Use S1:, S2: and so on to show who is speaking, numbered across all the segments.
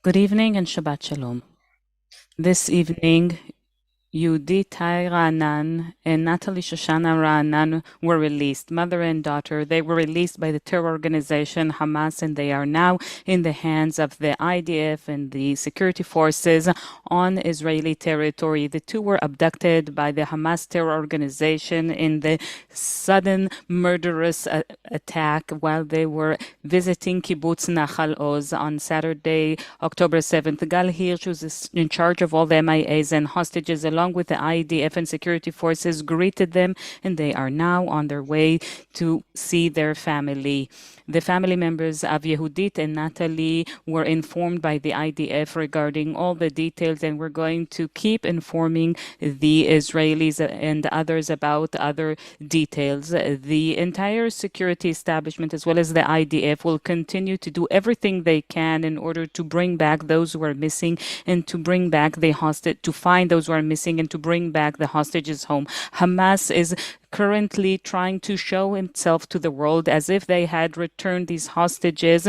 S1: Good evening and Shabbat Shalom. This evening, Yehudit Ra'anan and Natalie Shoshana Ra'anan were released, mother and daughter. They were released by the terror organization Hamas, and they are now in the hands of the IDF and the security forces on Israeli territory. The two were abducted by the Hamas terror organization in the sudden murderous attack while they were visiting Kibbutz Nachal Oz on Saturday, October 7th. Gal Hirsch, who's in charge of all the MIAs and hostages, along with the IDF and security forces, greeted them, and they are now on their way to see their family. The family members of Yehudit and Natalie were informed by the IDF regarding all the details, and we're going to keep informing the Israelis and others about other details. The entire security establishment, as well as the IDF, will continue to do everything they can in order to bring back those who are missing and to bring back the hostage, to find those who are missing and to bring back the hostages home. Hamas is currently trying to show himself to the world as if they had returned these hostages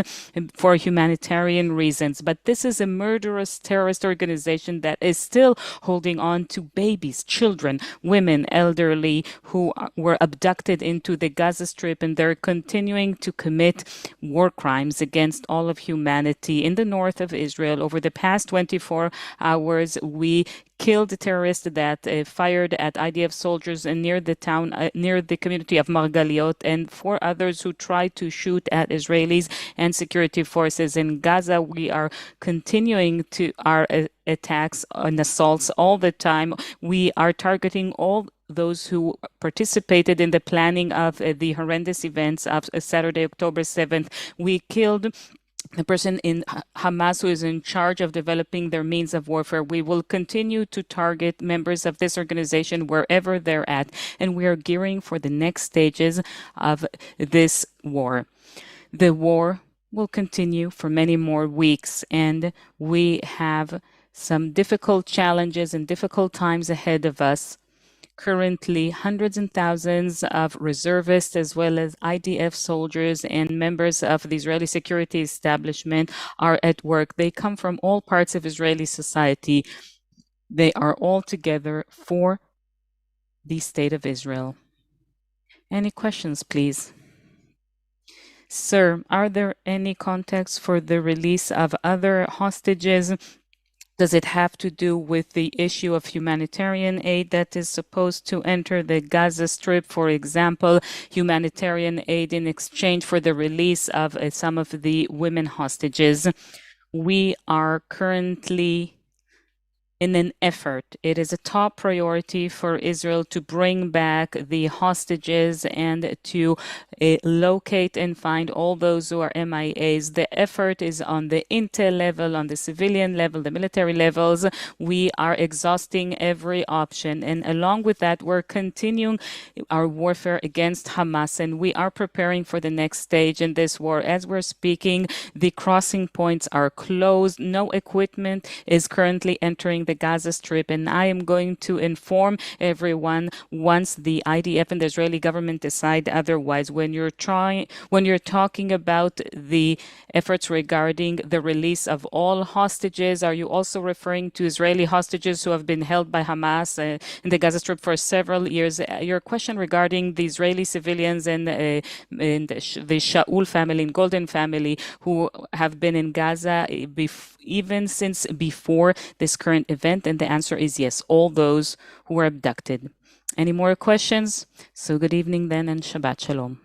S1: for humanitarian reasons. But this is a murderous terrorist organization that is still holding on to babies, children, women, elderly who were abducted into the Gaza Strip, and they're continuing to commit war crimes against all of humanity. In the north of Israel, over the past 24 hours, we killed a terrorist that fired at IDF soldiers near the town, near the community of Margaliot, and 4 others who tried to shoot at Israelis and security forces. In Gaza, we are continuing to our attacks and assaults all the time. We are targeting all those who participated in the planning of the horrendous events of Saturday, October 7th. We killed the person in Hamas who is in charge of developing their means of warfare. We will continue to target members of this organization wherever they're at, and we are gearing for the next stages of this war. The war will continue for many more weeks, and we have some difficult challenges and difficult times ahead of us. Currently, hundreds and thousands of reservists, as well as IDF soldiers and members of the Israeli security establishment, are at work. They come from all parts of Israeli society. They are all together for the state of Israel. Any questions, please? Sir, are there any contacts for the release of other hostages? Does it have to do with the issue of humanitarian aid that is supposed to enter the Gaza Strip, for example, humanitarian aid in exchange for the release of some of the women hostages? We are currently in an effort. It is a top priority for Israel to bring back the hostages and to locate and find all those who are MIAs. The effort is on the intel level, on the civilian level, the military levels. We are exhausting every option. And along with that, we're continuing our warfare against Hamas, and we are preparing for the next stage in this war. As we're speaking, the crossing points are closed. No equipment is currently entering the Gaza Strip, and I am going to inform everyone once the IDF and the Israeli government decide otherwise. When you're talking about the efforts regarding the release of all hostages, are you also referring to Israeli hostages who have been held by Hamas in the Gaza Strip for several years? Your question regarding the Israeli civilians and the Shaul family and Golden family who have been in Gaza even since before this current event, and the answer is yes, all those who were abducted. Any more questions? So good evening then, and Shabbat Shalom.